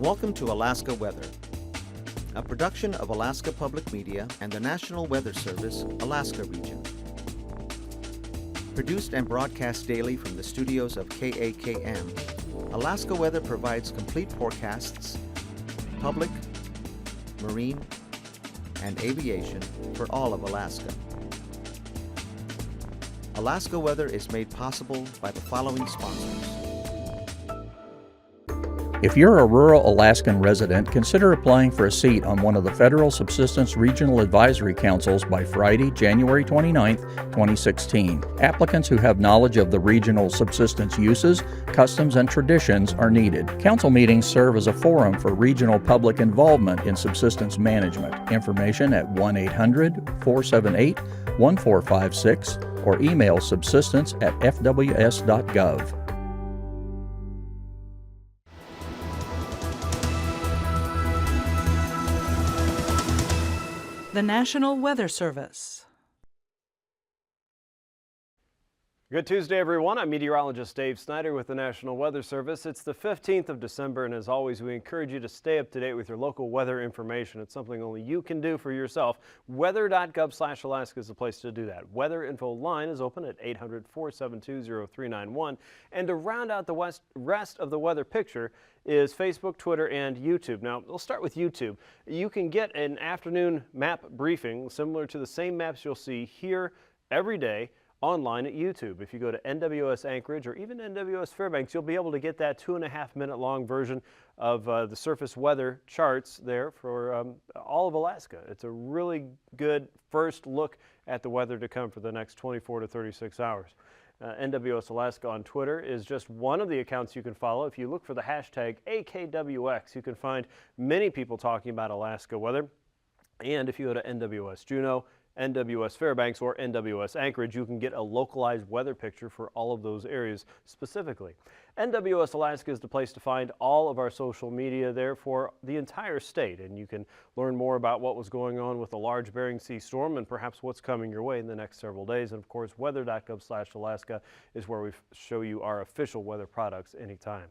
Welcome to Alaska Weather, a production of Alaska Public Media and the National Weather Service, Alaska Region. Produced and broadcast daily from the studios of KAKM, Alaska Weather provides complete forecasts, public, marine, and aviation for all of Alaska. Alaska Weather is made possible by the following sponsors. If you're a rural Alaskan resident, consider applying for a seat on one of the Federal Subsistence Regional Advisory Councils by Friday, January 29, 2016. Applicants who have knowledge of the regional subsistence uses, customs, and traditions are needed. Council meetings serve as a forum for regional public involvement in subsistence management. Information at 1-800-478-1456 or email subsistence@fws.gov. The National Weather Service. Good Tuesday, everyone. I'm meteorologist Dave Snider with the National Weather Service. It's the 15th of December, and as always, we encourage you to stay up to date with your local weather information. It's something only you can do for yourself. Weather.gov/Alaska is the place to do that. Weather info line is open at 800-472-0391. And to round out the rest of the weather picture is Facebook, Twitter, and YouTube. Now, we'll start with YouTube. You can get an afternoon map briefing similar to the same maps you'll see here every day online at YouTube. If you go to NWS Anchorage or even NWS Fairbanks, you'll be able to get that 2.5-minute long version of the surface weather charts there for all of Alaska. It's a really good first look at the weather to come for the next 24 to 36 hours. NWS Alaska on Twitter is just one of the accounts you can follow. If you look for the hashtag AKwx, you can find many people talking about Alaska weather. And if you go to NWS Juneau, NWS Fairbanks, or NWS Anchorage, you can get a localized weather picture for all of those areas specifically. NWS Alaska is the place to find all of our social media there for the entire state, and you can learn more about what was going on with the large Bering Sea storm and perhaps what's coming your way in the next several days. And of course, weather.gov/Alaska is where we show you our official weather products anytime.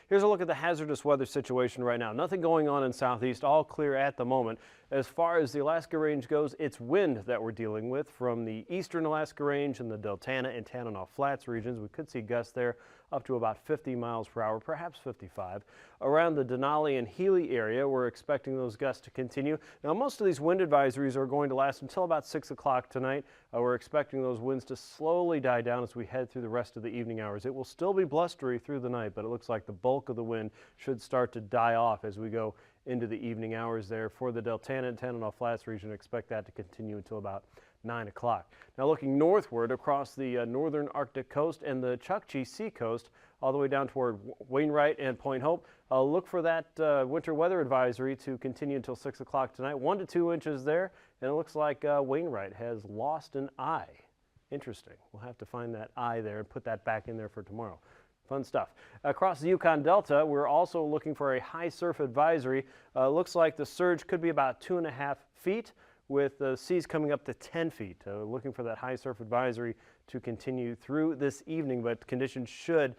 Here's a look at the hazardous weather situation right now. Nothing going on in Southeast, all clear at the moment. As far as the Alaska Range goes, it's wind that we're dealing with from the eastern Alaska Range and the Deltana and Tanana Flats regions. We could see gusts there up to about 50 miles per hour, perhaps 55. Around the Denali and Healy area, we're expecting those gusts to continue. Now, most of these wind advisories are going to last until about 6 o'clock tonight. We're expecting those winds to slowly die down as we head through the rest of the evening hours. It will still be blustery through the night, but it looks like the bulk of the wind should start to die off as we go into the evening hours there. For the Deltana and Tanana Flats region, expect that to continue until about 9 o'clock. Now, looking northward across the northern Arctic coast and the Chukchi Sea coast, all the way down toward Wainwright and Point Hope, look for that winter weather advisory to continue until 6 o'clock tonight. 1 to 2 inches there, and it looks like Wainwright has lost an eye. Interesting. We'll have to find that eye there and put that back in there for tomorrow. Fun stuff. Across the Yukon Delta, we're also looking for a high surf advisory. Looks like the surge could be about 2.5 feet, with the seas coming up to 10 feet. Looking for that high surf advisory to continue through this evening, but conditions should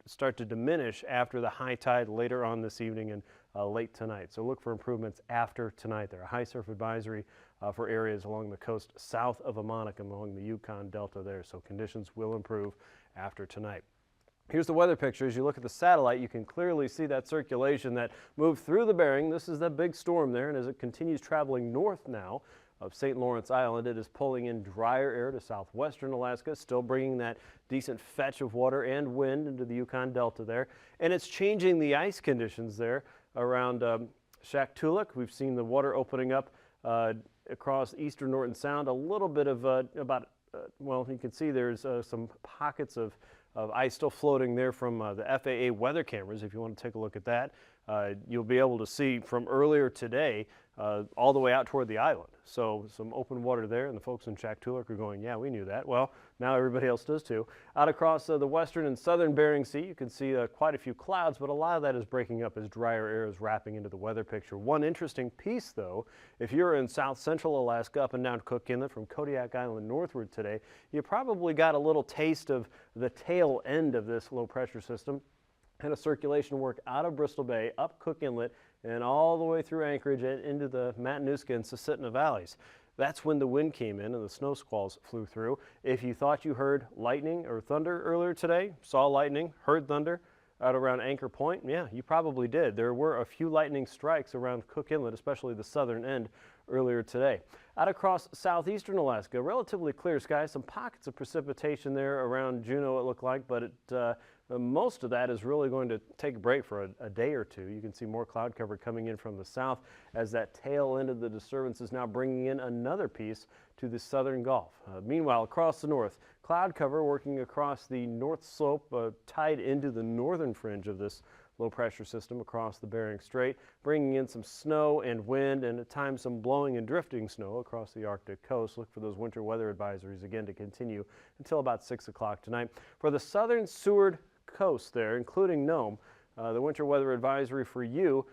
start to diminish after the high tide later on this evening and late tonight. So look for improvements after tonight. There are high surf advisory for areas along the coast south of Amonicum along the Yukon Delta there. So conditions will improve after tonight. Here's the weather picture. As you look at the satellite, you can clearly see that circulation that moved through the Bering. This is the big storm there, and as it continues traveling north now of St. Lawrence Island, it is pulling in drier air to southwestern Alaska, still bringing that decent fetch of water and wind into the Yukon Delta there. And it's changing the ice conditions there around Shaktoolik. We've seen the water opening up across eastern Norton Sound. A little bit of well, you can see there's some pockets of ice still floating there from the FAA weather cameras. If you want to take a look at that, you'll be able to see from earlier today all the way out toward the island. So some open water there, and the folks in Shaktoolik are going, yeah, we knew that. Well, now everybody else does too. Out across the western and southern Bering Sea, you can see quite a few clouds, but a lot of that is breaking up as drier air is wrapping into the weather picture. One interesting piece, though, if you're in south central Alaska up and down Cook Inlet from Kodiak Island northward today, you probably got a little taste of the tail end of this low pressure system. and a circulation work out of Bristol Bay, up Cook Inlet, and all the way through Anchorage and into the Matanuska and Susitna valleys. That's when the wind came in and the snow squalls flew through. If you thought you heard lightning or thunder earlier today, saw lightning, heard thunder out around Anchor Point, yeah, you probably did. There were a few lightning strikes around Cook Inlet, especially the southern end, earlier today. Out across southeastern Alaska, relatively clear skies, some pockets of precipitation there around Juneau it looked like, but most of that is really going to take a break for a day or two. You can see more cloud cover coming in from the south as that tail end of the disturbance is now bringing in another piece to the southern Gulf. Meanwhile, across the north, cloud cover working across the north slope, tied into the northern fringe of this low pressure system across the Bering Strait, bringing in some snow and wind and at times some blowing and drifting snow across the Arctic coast. Look for those winter weather advisories again to continue until about 6 o'clock tonight. For the southern Seward coast there, including Nome, the winter weather advisory for you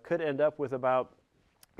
could end up with about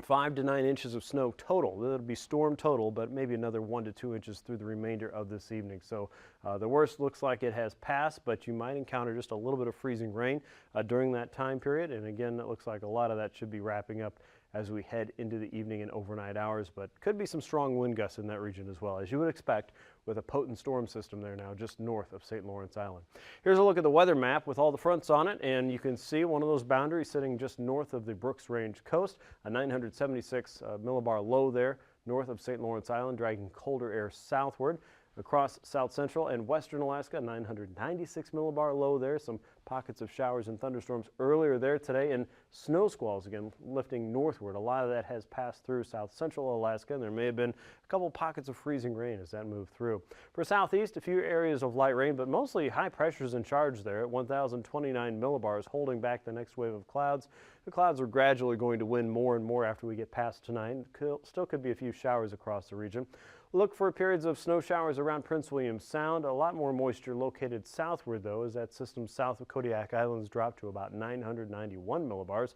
5 to 9 inches of snow total. That'll be storm total, but maybe another 1 to 2 inches through the remainder of this evening. So the worst looks like it has passed, but you might encounter just a little bit of freezing rain during that time period. And again, it looks like a lot of that should be wrapping up as we head into the evening and overnight hours, but could be some strong wind gusts in that region as well, as you would expect with a potent storm system there now just north of St. Lawrence Island. Here's a look at the weather map with all the fronts on it, and you can see one of those boundaries sitting just north of the Brooks Range coast, a 976 millibar low there north of St. Lawrence Island, dragging colder air southward. Across south central and western Alaska, 996 millibar low there. Some pockets of showers and thunderstorms earlier there today, and snow squalls again lifting northward. A lot of that has passed through south central Alaska, and there may have been a couple pockets of freezing rain as that moved through. For southeast, a few areas of light rain, but mostly high pressures in charge there at 1,029 millibars, holding back the next wave of clouds. The clouds are gradually going to win more and more after we get past tonight. Still could be a few showers across the region. Look for periods of snow showers around Prince William Sound. A lot more moisture located southward, though, as that system south of Kodiak Islands dropped to about 991 millibars.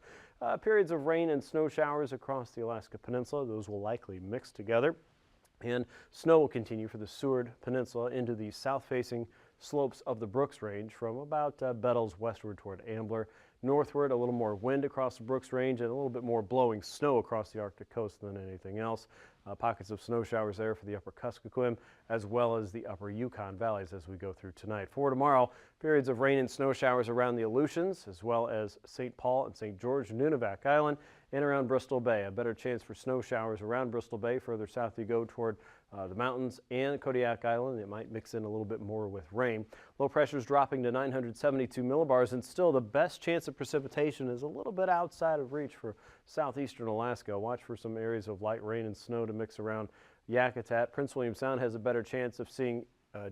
Periods of rain and snow showers across the Alaska Peninsula. Those will likely mix together. And snow will continue for the Seward Peninsula into the south-facing slopes of the Brooks Range from about Bettles westward toward Ambler. Northward, a little more wind across the Brooks Range and a little bit more blowing snow across the Arctic coast than anything else. Pockets of snow showers there for the upper Kuskokwim as well as the upper Yukon valleys as we go through tonight. For tomorrow, periods of rain and snow showers around the Aleutians as well as St. Paul and St. George, Nunivak Island, and around Bristol Bay. A better chance for snow showers around Bristol Bay. Further south you go toward the mountains and Kodiak Island. It might mix in a little bit more with rain. Low pressures dropping to 972 millibars, and still the best chance of precipitation is a little bit outside of reach for southeastern Alaska. Watch for some areas of light rain and snow to mix around Yakutat. Prince William Sound has a better chance of seeing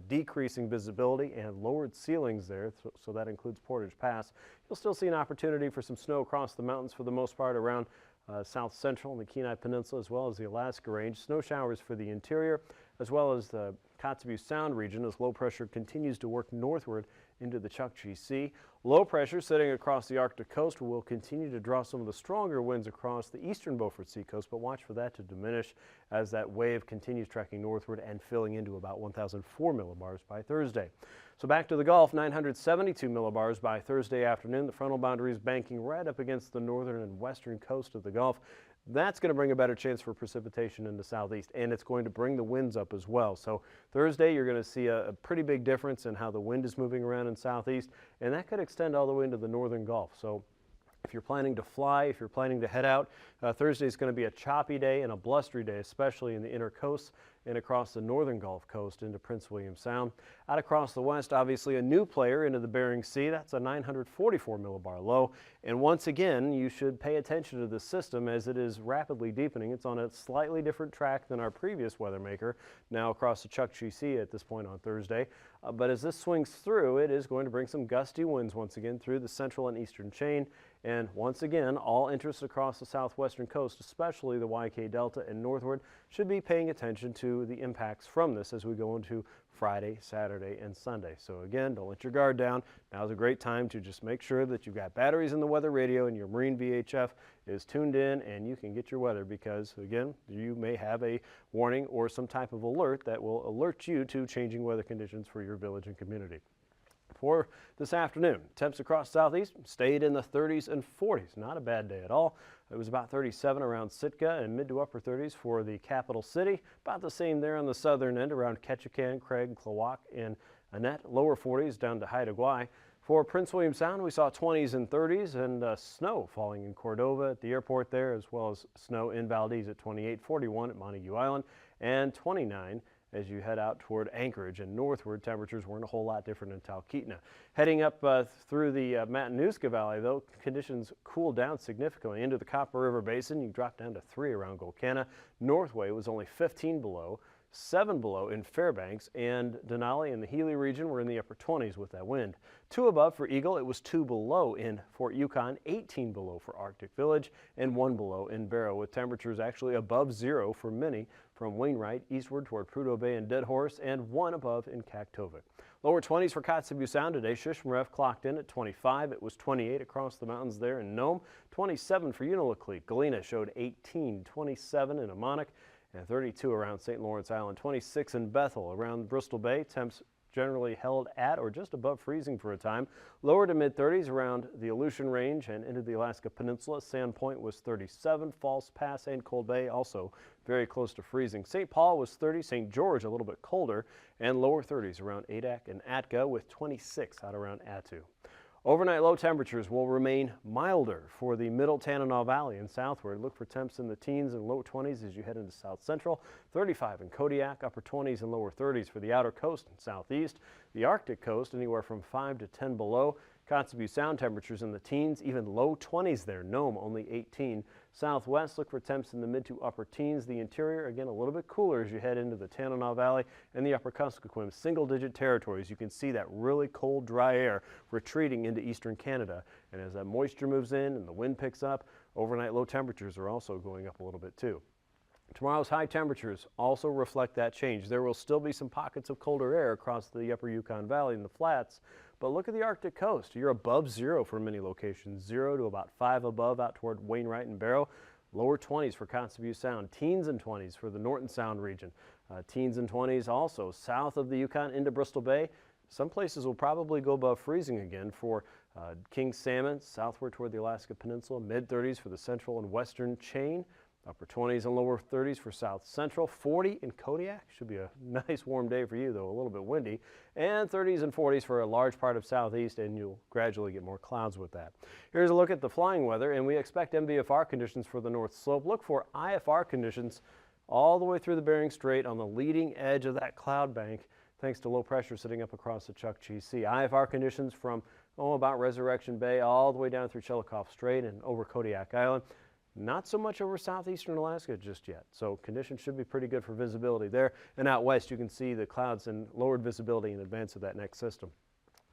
decreasing visibility and lowered ceilings there, so that includes Portage Pass. You'll still see an opportunity for some snow across the mountains for the most part around south central and the Kenai Peninsula as well as the Alaska Range. Snow showers for the interior as well as the Kotzebue Sound region as low pressure continues to work northward into the Chukchi Sea. Low pressure sitting across the Arctic coast will continue to draw some of the stronger winds across the eastern Beaufort Sea coast, but watch for that to diminish as that wave continues trekking northward and filling into about 1,004 millibars by Thursday. So back to the Gulf, 972 millibars by Thursday afternoon. The frontal boundary is banking right up against the northern and western coast of the Gulf. That's going to bring a better chance for precipitation in the southeast, and it's going to bring the winds up as well. So Thursday, you're going to see a pretty big difference in how the wind is moving around in southeast, and that could extend all the way into the northern Gulf. So if you're planning to fly, if you're planning to head out, Thursday is going to be a choppy day and a blustery day, especially in the inner coasts and across the northern Gulf Coast into Prince William Sound. Out across the west, obviously a new player into the Bering Sea. That's a 944 millibar low. And once again, you should pay attention to the system as it is rapidly deepening. It's on a slightly different track than our previous weather maker, now across the Chukchi Sea at this point on Thursday. But as this swings through, it is going to bring some gusty winds once again through the central and eastern chain. And once again, all interests across the southwestern coast, especially the YK Delta and northward, should be paying attention to the impacts from this as we go into Friday, Saturday, and Sunday. So again, don't let your guard down. Now's a great time to just make sure that you've got batteries in the weather radio and your Marine VHF is tuned in and you can get your weather because, again, you may have a warning or some type of alert that will alert you to changing weather conditions for your village and community. For this afternoon, temps across southeast stayed in the 30s and 40s. Not a bad day at all. It was about 37 around Sitka and mid to upper 30s for the capital city. About the same there on the southern end around Ketchikan, Craig, Klawock, and Annette. Lower 40s down to Haida Gwaii. For Prince William Sound, we saw 20s and 30s and snow falling in Cordova at the airport there, as well as snow in Valdez at 28, 41 at Montague Island, and 29 as you head out toward Anchorage and northward. Temperatures weren't a whole lot different in Talkeetna. Heading up through the Matanuska Valley, though, conditions cooled down significantly. Into the Copper River Basin, you drop down to 3 around Golconda. Northway was only 15 below. 7 below in Fairbanks, and Denali and the Healy region were in the upper 20s with that wind. 2 above for Eagle, it was 2 below in Fort Yukon, 18 below for Arctic Village, and 1 below in Barrow, with temperatures actually above 0 for many from Wainwright eastward toward Prudhoe Bay and Dead Horse, and 1 above in Kaktovik. Lower 20s for Kotzebue Sound today. Shishmaref clocked in at 25. It was 28 across the mountains there in Nome. 27 for Unalakleet. Galena showed 18, 27 in Ammonok, and 32 around St. Lawrence Island, 26 in Bethel. Around Bristol Bay, temps generally held at or just above freezing for a time. Lower to mid-30s around the Aleutian Range and into the Alaska Peninsula. Sandpoint was 37, False Pass and Cold Bay also very close to freezing. St. Paul was 30, St. George a little bit colder, and lower 30s around Adak and Atka, with 26 out around Attu. Overnight low temperatures will remain milder for the middle Tanana Valley and southward. Look for temps in the teens and low 20s as you head into south central. 35 in Kodiak, upper 20s and lower 30s for the outer coast and southeast. The Arctic coast anywhere from 5 to 10 below. Kotzebue Sound temperatures in the teens, even low 20s there. Nome only 18. Southwest, look for temps in the mid to upper teens. The interior, again, a little bit cooler as you head into the Tanana Valley and the upper Kuskokwim. Single-digit territories. You can see that really cold, dry air retreating into eastern Canada. And as that moisture moves in and the wind picks up, overnight low temperatures are also going up a little bit too. Tomorrow's high temperatures also reflect that change. There will still be some pockets of colder air across the upper Yukon Valley and the flats, but look at the Arctic coast. You're above 0 for many locations, 0 to about 5 above out toward Wainwright and Barrow. Lower 20s for Kotzebue Sound, teens and 20s for the Norton Sound region. Teens and 20s also south of the Yukon into Bristol Bay. Some places will probably go above freezing again for king salmon, southward toward the Alaska Peninsula, mid-30s for the central and western chain. Upper 20s and lower 30s for south central. 40 in Kodiak. Should be a nice warm day for you, though a little bit windy. And 30s and 40s for a large part of southeast, and you'll gradually get more clouds with that. Here's a look at the flying weather, and we expect MVFR conditions for the north slope. Look for IFR conditions all the way through the Bering Strait on the leading edge of that cloud bank, thanks to low pressure sitting up across the Chukchi Sea. IFR conditions from about Resurrection Bay all the way down through Chillicothe Strait and over Kodiak Island. Not so much over southeastern Alaska just yet, so conditions should be pretty good for visibility there. And out west, you can see the clouds and lowered visibility in advance of that next system.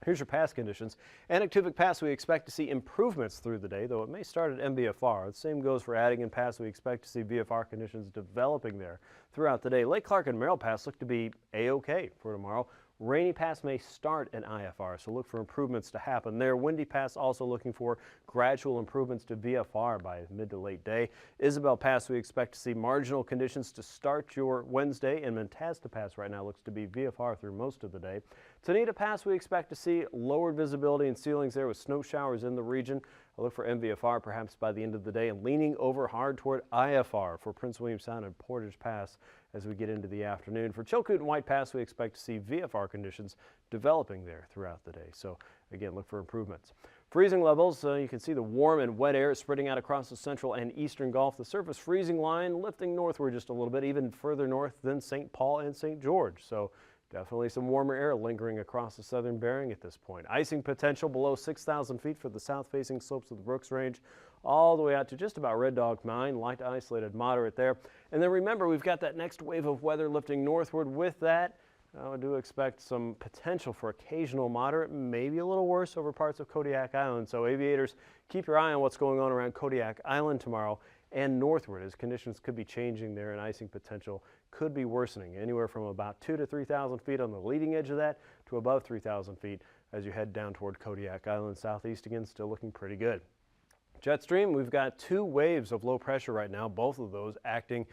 Here's your pass conditions. Anaktuvuk Pass, we expect to see improvements through the day, though it may start at MVFR. The same goes for Adigan Pass. We expect to see VFR conditions developing there throughout the day. Lake Clark and Merrill Pass look to be A-OK for tomorrow. Rainy Pass may start at IFR, so look for improvements to happen there. Windy Pass also looking for gradual improvements to VFR by mid to late day. Isabel Pass, we expect to see marginal conditions to start your Wednesday, and Mentasta Pass right now looks to be VFR through most of the day. Tonita Pass, we expect to see lowered visibility and ceilings there with snow showers in the region. I'll look for MVFR perhaps by the end of the day and leaning over hard toward IFR for Prince William Sound and Portage Pass as we get into the afternoon. For Chilkoot and White Pass, we expect to see VFR conditions developing there throughout the day. So again, look for improvements. Freezing levels, you can see the warm and wet air spreading out across the central and eastern Gulf. The surface freezing line lifting northward just a little bit, even further north than St. Paul and St. George. So definitely some warmer air lingering across the southern Bering at this point. Icing potential below 6,000 feet for the south-facing slopes of the Brooks Range, all the way out to just about Red Dog Mine, light to isolated moderate there. And then remember, we've got that next wave of weather lifting northward. With that, I do expect some potential for occasional moderate, maybe a little worse over parts of Kodiak Island. So aviators, keep your eye on what's going on around Kodiak Island tomorrow and northward, as conditions could be changing there and icing potential could be worsening, anywhere from about 2,000 to 3,000 feet on the leading edge of that to above 3,000 feet as you head down toward Kodiak Island. Southeast again, still looking pretty good. Jet stream, we've got 2 waves of low pressure right now, both of those acting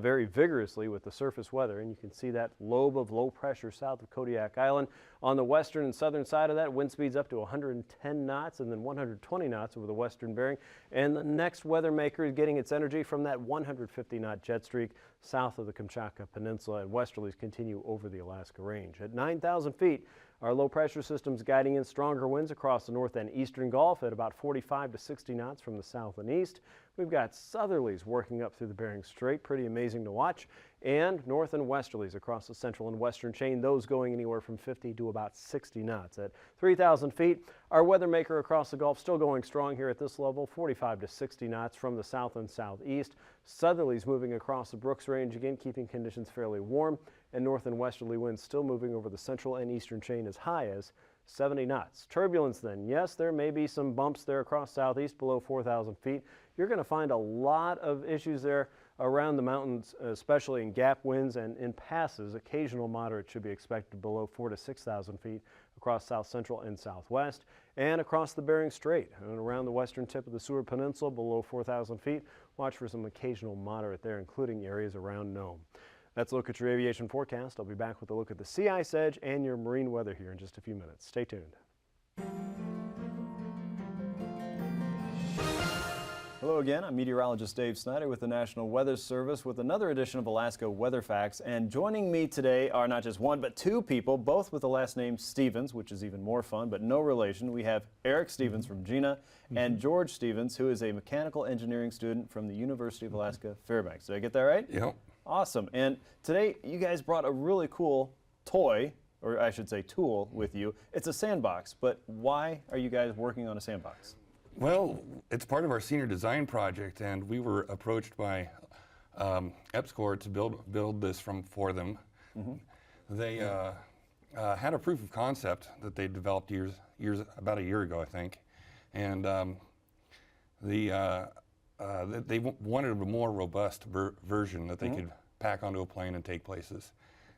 very vigorously with the surface weather, and you can see that lobe of low pressure south of Kodiak Island. On the western and southern side of that, wind speeds up to 110 knots and then 120 knots over the western Bering. And the next weather maker is getting its energy from that 150 knot jet streak south of the Kamchatka Peninsula, and westerlies continue over the Alaska Range. At 9,000 feet, our low pressure system's guiding in stronger winds across the north and eastern Gulf at about 45 to 60 knots from the south and east. We've got southerlies working up through the Bering Strait, pretty amazing to watch, and north and westerlies across the central and western chain, those going anywhere from 50 to about 60 knots. At 3,000 feet, our weather maker across the Gulf still going strong here at this level, 45 to 60 knots from the south and southeast. Southerlies moving across the Brooks Range, again keeping conditions fairly warm, and north and westerly winds still moving over the central and eastern chain as high as 70 knots. Turbulence then, yes, there may be some bumps there across southeast below 4,000 feet. You're going to find a lot of issues there around the mountains, especially in gap winds and in passes. Occasional moderate should be expected below 4,000 to 6,000 feet across south central and southwest, and across the Bering Strait and around the western tip of the Seward Peninsula below 4,000 feet. Watch for some occasional moderate there, including areas around Nome. That's a look at your aviation forecast. I'll be back with a look at the sea ice edge and your marine weather here in just a few minutes. Stay tuned. Hello again, I'm meteorologist Dave Snider with the National Weather Service with another edition of Alaska Weather Facts. And joining me today are not just one, but two people, both with the last name Stevens, which is even more fun, but no relation. We have Eric Stevens from Gina and George Stevens, who is a mechanical engineering student from the University of Alaska Fairbanks. Did I get that right? Yep. Awesome. And today you guys brought a really cool toy, or I should say tool, with you. It's a sandbox, but why are you guys working on a sandbox? Well, it's part of our senior design project, and we were approached by AKwx to build this for them. They had a proof of concept that they developed about a year ago, I think, and they wanted a more robust version that they could pack onto a plane and take places,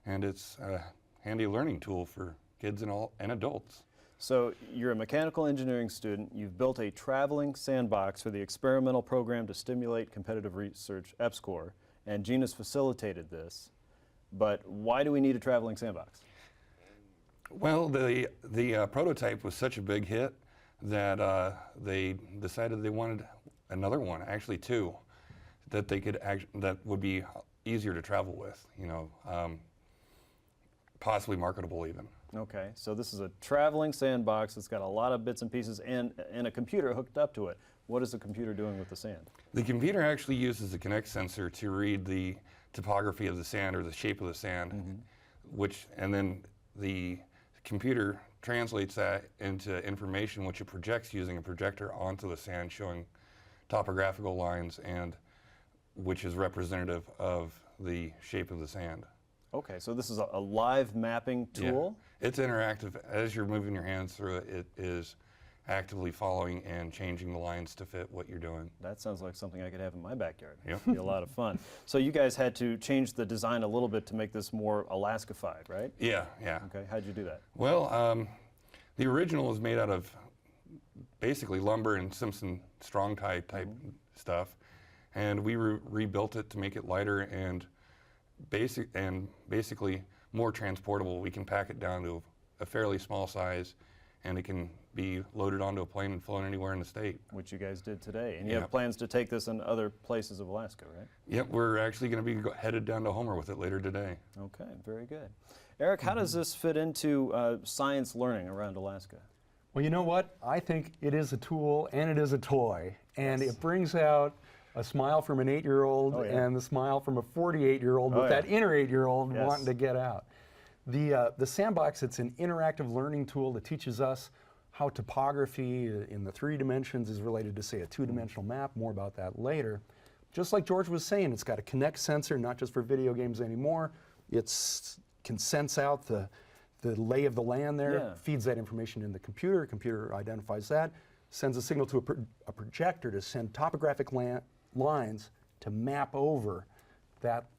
and it's a handy learning tool for kids and adults. So you're a mechanical engineering student. You've built a traveling sandbox for the experimental program to stimulate competitive research, EPSCoR, and Gina's facilitated this. But why do we need a traveling sandbox? Well, the prototype was such a big hit that they decided they wanted another one, actually two, that that would be easier to travel with, possibly marketable even. Okay, so this is a traveling sandbox that's got a lot of bits and pieces and a computer hooked up to it. What is the computer doing with the sand? The computer actually uses a Kinect sensor to read the topography of the sand or the shape of the sand, and then the computer translates that into information which it projects using a projector onto the sand, showing topographical lines and which is representative of the shape of the sand. Okay, so this is a live mapping tool? Yeah. It's interactive. As you're moving your hands through it, it is actively following and changing the lines to fit what you're doing. That sounds like something I could have in my backyard. Yep. It'd be a lot of fun. So you guys had to change the design a little bit to make this more Alaska-fied, right? Yeah, yeah. Okay, how'd you do that? Well, the original was made out of basically lumber and Simpson strong tie type stuff, and we rebuilt it to make it lighter and basically more transportable. We can pack it down to a fairly small size, and it can be loaded onto a plane and flown anywhere in the state. Which you guys did today. And you have plans to take this in other places of Alaska, right? Yep, we're actually going to be headed down to Homer with it later today. Okay, very good. Eric, how does this fit into science learning around Alaska? Well, you know what? I think it is a tool and it is a toy. And it brings out a smile from an 8-year-old and the smile from a 48-year-old with that inner 8-year-old wanting to get out. The sandbox, it's an interactive learning tool that teaches us how topography in the 3 dimensions is related to, say, a 2-dimensional map. More about that later. Just like George was saying, it's got a Kinect sensor, not just for video games anymore. It can sense out the lay of the land there, feeds that information in the computer identifies that, sends a signal to a projector to send topographic lines to map over that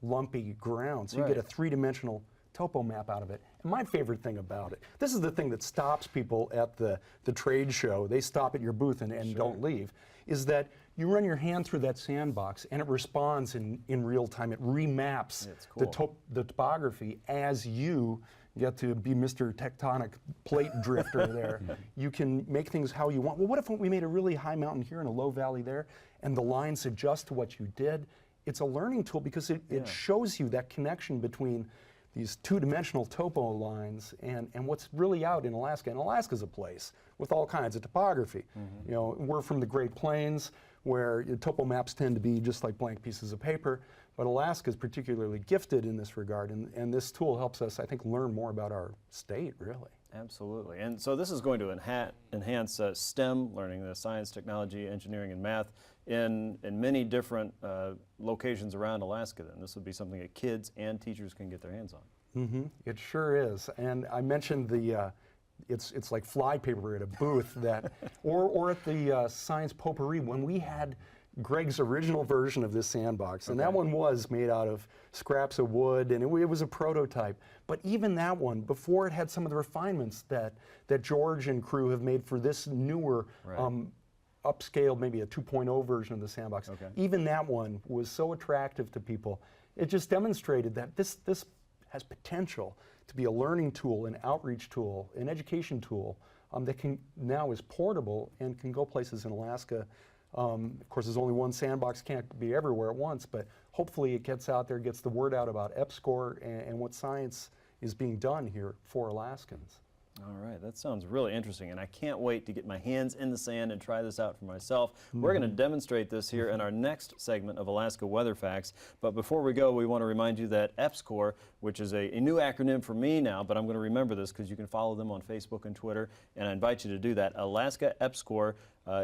lumpy ground. So you get a 3-dimensional topo map out of it. And my favorite thing about it, this is the thing that stops people at the trade show, they stop at your booth and don't leave, is that you run your hand through that sandbox and it responds in real time. It remaps the topography as you get to be Mr. Tectonic Plate Drifter there. You can make things how you want. Well, what if we made a really high mountain here and a low valley there, and the lines adjust to what you did? It's a learning tool because it shows you that connection between these two-dimensional topo lines and what's really out in Alaska. And Alaska's a place with all kinds of topography. You know, we're from the Great Plains, where topo maps tend to be just like blank pieces of paper, but Alaska is particularly gifted in this regard, and this tool helps us, I think, learn more about our state, really. Absolutely. And so this is going to enhance STEM learning, the science, technology, engineering, and math, in many different locations around Alaska. Then this would be something that kids and teachers can get their hands on. It sure is. And I mentioned the it's like flypaper at a booth that, or at the Science Potpourri when we had Greg's original version of this sandbox, and that one was made out of scraps of wood, and it was a prototype. But even that one, before it had some of the refinements that George and crew have made for this newer, upscaled, maybe a 2.0 version of the sandbox, even that one was so attractive to people. It just demonstrated that this has potential to be a learning tool, an outreach tool, an education tool that now is portable and can go places in Alaska. Of course, there's only one sandbox, can't be everywhere at once, but hopefully it gets out there, gets the word out about EPSCoR and what science is being done here for Alaskans. All right, that sounds really interesting, and I can't wait to get my hands in the sand and try this out for myself. We're going to demonstrate this here in our next segment of Alaska Weather Facts, but before we go, we want to remind you that EPSCoR, which is a new acronym for me now, but I'm going to remember this because you can follow them on Facebook and Twitter, and I invite you to do that. Alaska EPSCoR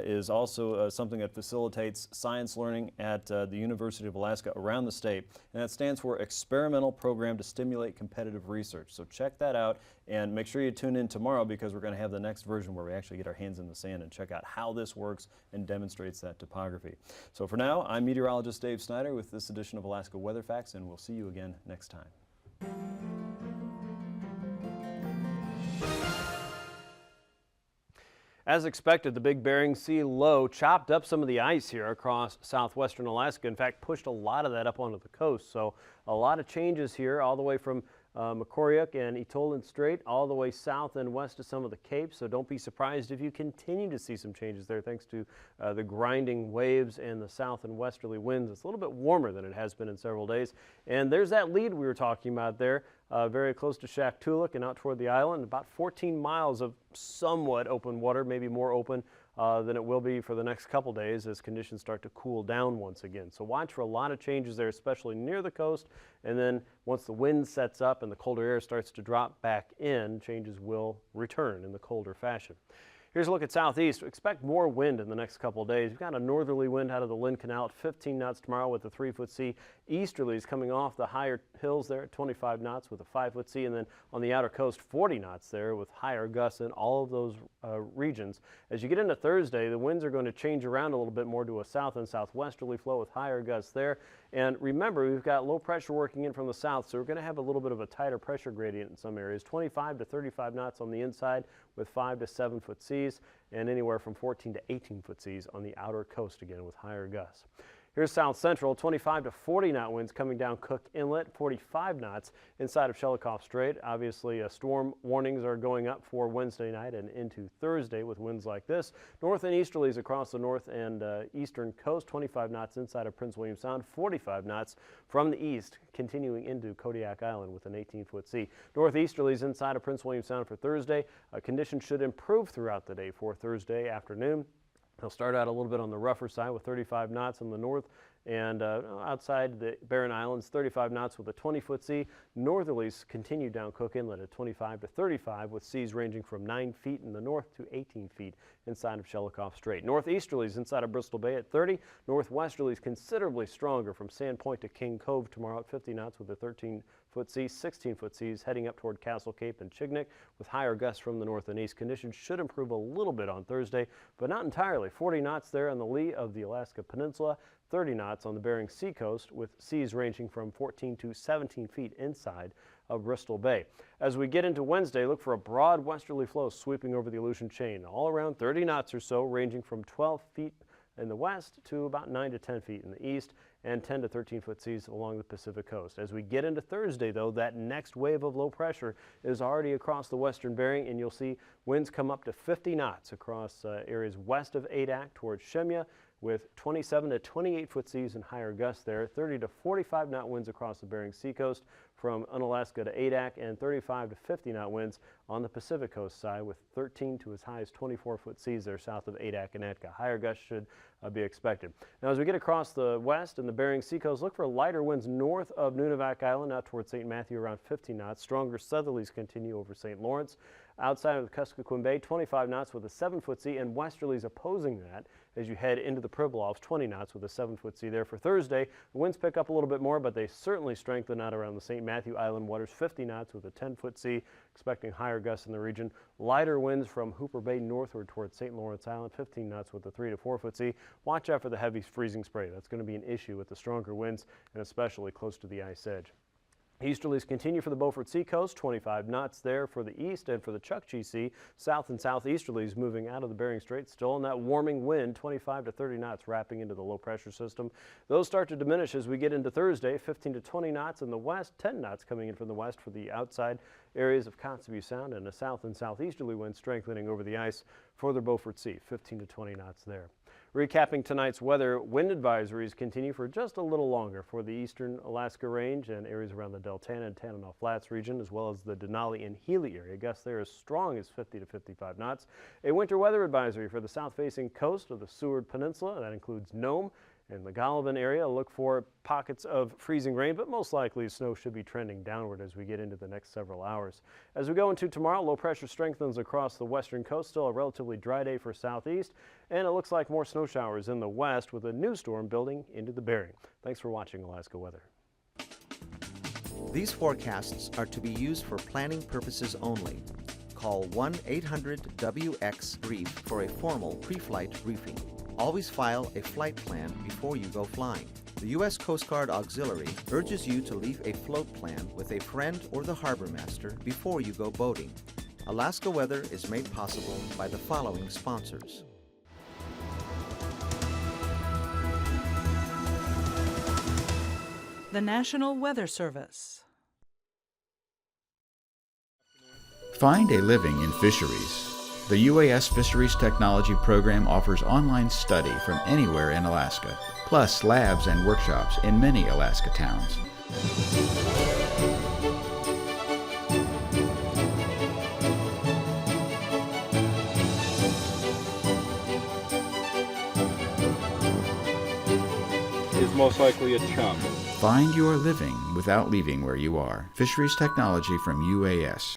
is also something that facilitates science learning at the University of Alaska around the state, and that stands for Experimental Program to Stimulate Competitive Research. So check that out and make sure you tune in tomorrow because we're going to have the next version where we actually get our hands in the sand and check out how this works and demonstrates that topography. So for now, I'm meteorologist Dave Snider with this edition of Alaska Weather Facts, and we'll see you again next time. As expected, the Big Bering Sea low chopped up some of the ice here across southwestern Alaska. In fact, pushed a lot of that up onto the coast. So a lot of changes here all the way from Macoriuk and Etolan Strait all the way south and west to some of the capes. So don't be surprised if you continue to see some changes there thanks to the grinding waves and the south and westerly winds. It's a little bit warmer than it has been in several days. And there's that lead we were talking about there. Very close to Shaktoolik and out toward the island, about 14 miles of somewhat open water, maybe more open than it will be for the next couple days as conditions start to cool down once again. So watch for a lot of changes there, especially near the coast, and then once the wind sets up and the colder air starts to drop back in, changes will return in the colder fashion. Here's a look at southeast. Expect more wind in the next couple of days. We've got a northerly wind out of the Lynn Canal at 15 knots tomorrow with a 3-foot sea. Easterlies coming off the higher hills there at 25 knots with a 5-foot sea. And then on the outer coast, 40 knots there with higher gusts in all of those regions. As you get into Thursday, the winds are going to change around a little bit more to a south and southwesterly flow with higher gusts there. And remember, we've got low pressure working in from the south, so we're going to have a little bit of a tighter pressure gradient in some areas. 25 to 35 knots on the inside with 5 to 7-foot seas, and anywhere from 14 to 18-foot seas on the outer coast again with higher gusts. Here's South Central, 25 to 40 knot winds coming down Cook Inlet, 45 knots inside of Shelikof Strait. Obviously, storm warnings are going up for Wednesday night and into Thursday with winds like this. North and easterlies across the north and eastern coast, 25 knots inside of Prince William Sound, 45 knots from the east, continuing into Kodiak Island with an 18-foot sea. Northeasterlies inside of Prince William Sound for Thursday. Conditions should improve throughout the day for Thursday afternoon. They'll start out a little bit on the rougher side with 35 knots in the north and outside the Barren Islands, 35 knots with a 20-foot sea. Northerlies continue down Cook Inlet at 25 to 35 with seas ranging from 9 feet in the north to 18 feet inside of Shelikof Strait. Northeasterlies inside of Bristol Bay at 30. Northwesterlies considerably stronger from Sand Point to King Cove tomorrow at 50 knots with a 13-foot sea, 16-foot seas heading up toward Castle Cape and Chignik with higher gusts from the north and east. Conditions should improve a little bit on Thursday, but not entirely. 40 knots there on the lee of the Alaska Peninsula, 30 knots on the Bering Sea coast with seas ranging from 14 to 17 feet inside of Bristol Bay. As we get into Wednesday, look for a broad westerly flow sweeping over the Aleutian Chain, all around 30 knots or so, ranging from 12 feet in the west to about 9 to 10 feet in the east, and 10 to 13 foot seas along the Pacific coast. As we get into Thursday, though, that next wave of low pressure is already across the western Bering, and you'll see winds come up to 50 knots across areas west of Adak towards Shemya, with 27 to 28 foot seas and higher gusts there, 30 to 45 knot winds across the Bering Sea coast from Unalaska to Adak, and 35 to 50 knot winds on the Pacific coast side, with 13 to as high as 24 foot seas there south of Adak and Etka. Higher gusts should be expected. Now, as we get across the west and the Bering Sea coast, look for lighter winds north of Nunavak Island out towards St. Matthew around 50 knots. Stronger southerlies continue over St. Lawrence. Outside of Kuskokwim Bay, 25 knots with a 7-foot sea, and westerlies opposing that as you head into the Pribilofs, 20 knots with a 7-foot sea there. For Thursday, the winds pick up a little bit more, but they certainly strengthen out around the St. Matthew Island waters, 50 knots with a 10-foot sea, expecting higher gusts in the region. Lighter winds from Hooper Bay northward towards St. Lawrence Island, 15 knots with a 3 to 4-foot sea. Watch out for the heavy freezing spray. That's going to be an issue with the stronger winds, and especially close to the ice edge. Easterlies continue for the Beaufort Sea coast, 25 knots there for the east, and for the Chukchi Sea, south and southeasterlies moving out of the Bering Strait, still in that warming wind, 25 to 30 knots wrapping into the low pressure system. Those start to diminish as we get into Thursday, 15 to 20 knots in the west, 10 knots coming in from the west for the outside areas of Kotzebue Sound, and a south and southeasterly wind strengthening over the ice for the Beaufort Sea, 15 to 20 knots there. Recapping tonight's weather, wind advisories continue for just a little longer for the eastern Alaska Range and areas around the Deltana and Tanana Flats region, as well as the Denali and Healy area. Gusts there as strong as 50 to 55 knots. A winter weather advisory for the south-facing coast of the Seward Peninsula. That includes Nome and the Golovin area. Look for pockets of freezing rain, but most likely snow should be trending downward as we get into the next several hours. As we go into tomorrow, low pressure strengthens across the western coast. Still a relatively dry day for southeast, and it looks like more snow showers in the west with a new storm building into the Bering. Thanks for watching Alaska Weather. These forecasts are to be used for planning purposes only. Call 1-800-WX-BRIEF for a formal pre-flight briefing. Always file a flight plan before you go flying. The U.S. Coast Guard Auxiliary urges you to leave a float plan with a friend or the harbor master before you go boating. Alaska Weather is made possible by the following sponsors. The National Weather Service. Find a living in fisheries. The UAS Fisheries Technology Program offers online study from anywhere in Alaska, plus labs and workshops in many Alaska towns. Is most likely a chum. Find your living without leaving where you are. Fisheries Technology from UAS.